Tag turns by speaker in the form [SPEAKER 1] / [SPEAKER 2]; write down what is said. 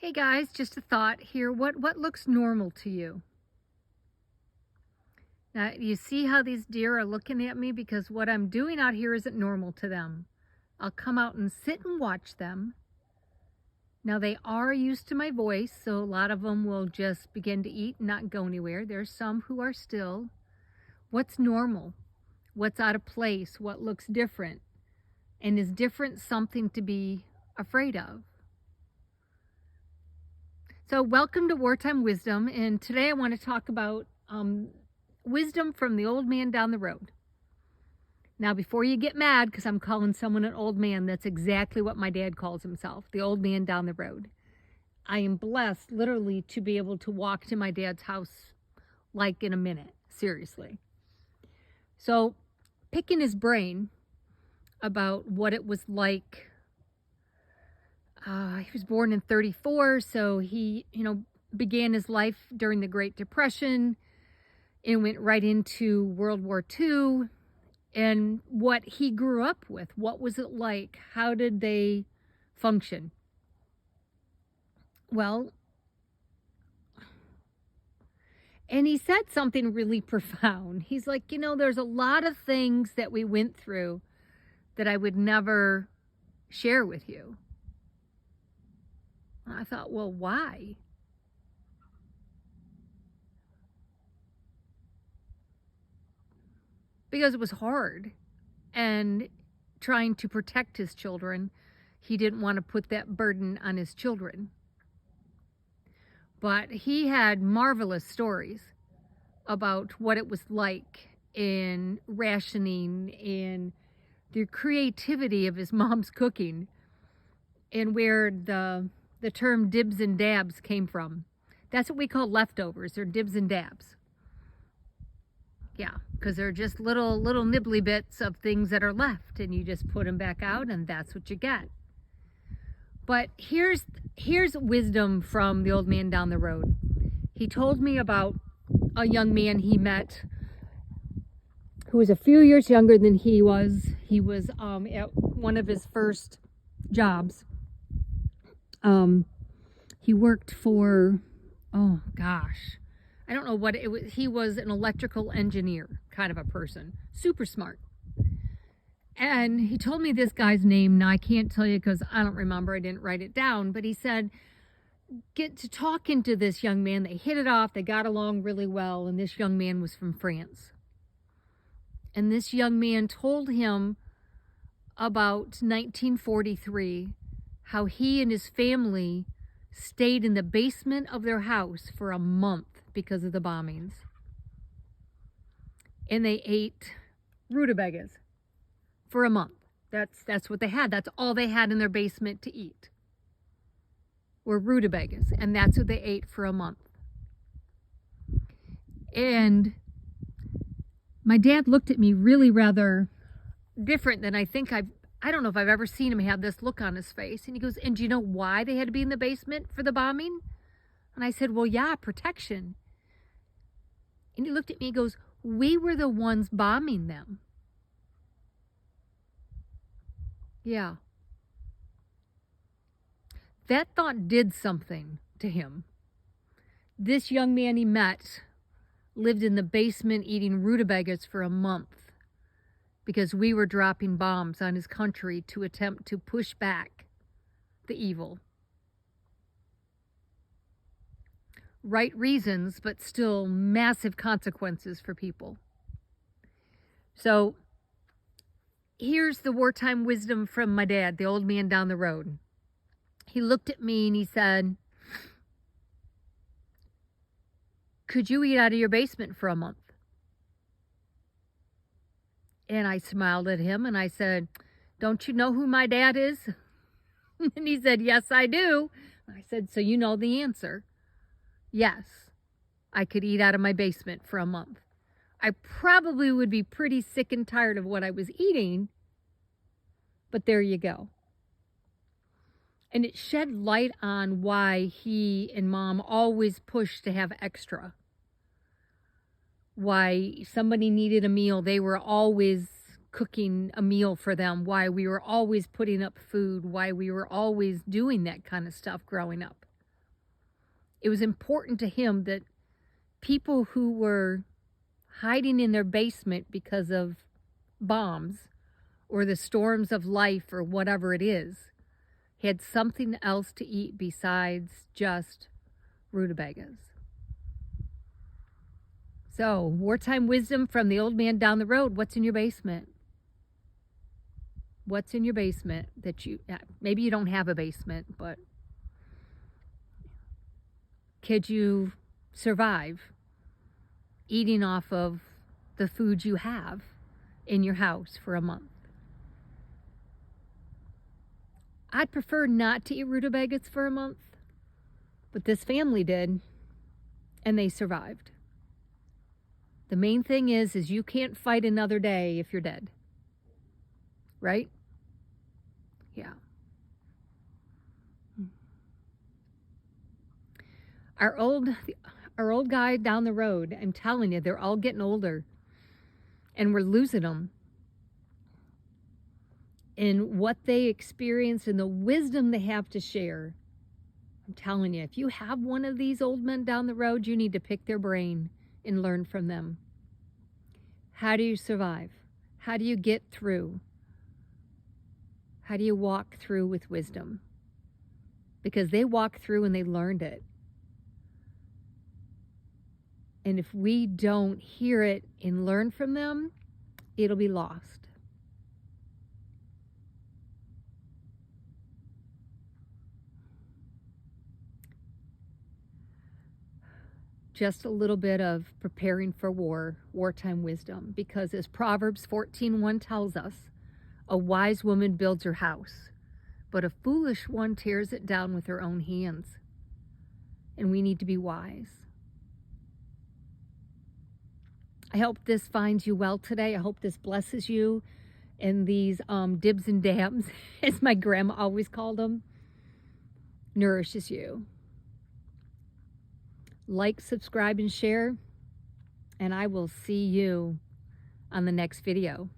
[SPEAKER 1] Hey guys, just a thought here. What looks normal to you? Now, you see how these deer are looking at me because what I'm doing out here isn't normal to them. I'll come out and sit and watch them. Now they are used to my voice, so a lot of them will just begin to eat and not go anywhere. There's some who are still. What's normal? What's out of place? What looks different? And is different something to be afraid of? So welcome to Wartime Wisdom, and today I want to talk about wisdom from the old man down the road. Now, before you get mad because I'm calling someone an old man, that's exactly what my dad calls himself, the old man down the road. I am blessed, literally, to be able to walk to my dad's house like in a minute, seriously. So, picking his brain about what it was like. He was born in 34, so he, began his life during the Great Depression and went right into World War II. And what he grew up with, what was it like? How did they function? Well, and he said something really profound. He's like, there's a lot of things that we went through that I would never share with you. I thought, well, why? Because it was hard. And trying to protect his children, he didn't want to put that burden on his children. But he had marvelous stories about what it was like in rationing and the creativity of his mom's cooking and where the term dibs and dabs came from. That's what we call leftovers. They're dibs and dabs. Yeah, because they're just little nibbly bits of things that are left, and you just put them back out, and that's what you get. But here's wisdom from the old man down the road. He told me about a young man he met who was a few years younger than he was. He was at one of his first jobs. He worked for, oh gosh, I don't know what it was. He was an electrical engineer kind of a person, super smart. And he told me this guy's name. Now I can't tell you because I don't remember. I didn't write it down. But he said, get to talking to this young man. They hit it off. They got along really well. And this young man was from France. And this young man told him about 1943, how he and his family stayed in the basement of their house for a month because of the bombings. And they ate rutabagas for a month. That's what they had. That's all they had in their basement to eat were rutabagas. And that's what they ate for a month. And my dad looked at me really rather different than I don't know if I've ever seen him have this look on his face. And he goes, and do you know why they had to be in the basement for the bombing? And I said, well, yeah, protection. And he looked at me and goes, we were the ones bombing them. Yeah. That thought did something to him. This young man he met lived in the basement eating rutabagas for a month because we were dropping bombs on his country to attempt to push back the evil. Right reasons, but still massive consequences for people. So here's the wartime wisdom from my dad, the old man down the road. He looked at me and he said, could you eat out of your basement for a month? And I smiled at him and I said, don't you know who my dad is? And he said, yes, I do. I said, so you know the answer. Yes, I could eat out of my basement for a month. I probably would be pretty sick and tired of what I was eating, but there you go. And it shed light on why he and mom always pushed to have extra. Why somebody needed a meal, they were always cooking a meal for them. Why we were always putting up food. Why we were always doing that kind of stuff growing up. It was important to him that people who were hiding in their basement because of bombs or the storms of life or whatever it is had something else to eat besides just rutabagas. So, wartime wisdom from the old man down the road. What's in your basement? What's in your basement that maybe you don't have a basement, but could you survive eating off of the food you have in your house for a month? I'd prefer not to eat rutabagas for a month, but this family did, and they survived. The main thing is you can't fight another day if you're dead. Right? Yeah. Our old guy down the road, I'm telling you, they're all getting older, and we're losing them. And what they experienced and the wisdom they have to share. I'm telling you, if you have one of these old men down the road, you need to pick their brain and learn from them. How do you survive? How do you get through? How do you walk through with wisdom? Because they walked through and they learned it. And if we don't hear it and learn from them, it'll be lost. Just a little bit of preparing for war, wartime wisdom, because as Proverbs 14:1 tells us, a wise woman builds her house, but a foolish one tears it down with her own hands. And we need to be wise. I hope this finds you well today. I hope this blesses you, and these dibs and dabs, as my grandma always called them, nourishes you. Like, subscribe, and share, and I will see you on the next video.